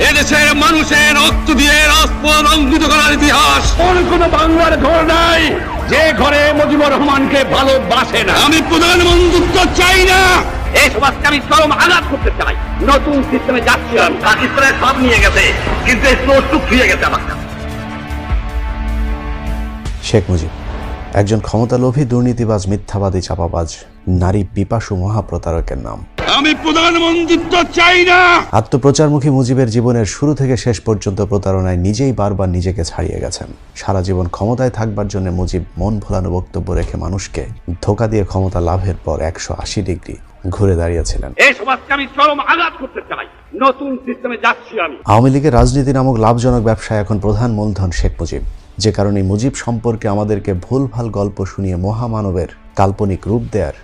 এদেশের মানুষের রক্ত দিয়ে রাজপথ অঙ্কিত করার ইতিহাস। কোন বাংলার ঘর নাই যে ঘরে মুজিবুর রহমানকে ভালোবাসে না। আমি প্রধানমন্ত্রিত্ব চাই না, এই সমাজকে আমি চরম আঘাত করতে চাই। নতুন সিস্টেমে যাচ্ছি আমি। পাকিস্তানের সব নিয়ে গেছে, কিন্তু এই স্লোটুক ফিরে গেছে আমার কাছে। শেখ মুজিব একজন ক্ষমতালোভী, দুর্নীতিবাজ, মিথ্যাবাদী, চাপাবাজ, নারী পিপাসু মহাপ্রতারকের নাম। আমি প্রধানমন্ত্রিত্ব চাই না। আত্মপ্রচারমুখী মুজিবের জীবনের শুরু থেকে শেষ পর্যন্ত প্রতারণায় নিজেই বারবার নিজেকে ছাড়িয়ে গেছেন। সারা জীবন ক্ষমতায় থাকবার জন্য মুজিব মন ভোলানো বক্তব্য রেখে মানুষকে ধোঁকা দিয়ে ক্ষমতা লাভের পর 180 ডিগ্রি ঘুরে দাঁড়িয়েছিলেন। এই সমাজকে আমি চরম আঘাত করতে চাই। নতুন সিস্টেমে যাচ্ছি আমি। আওয়ামী লীগের রাজনীতি নামক লাভজনক ব্যবসায় এখন প্রধান মূলধন শেখ মুজিব, যে কারণে মুজিব সম্পর্কে আমাদেরকে ভুলভাল গল্প শুনিয়ে মহামানবের কাল্পনিক রূপ দেয়ার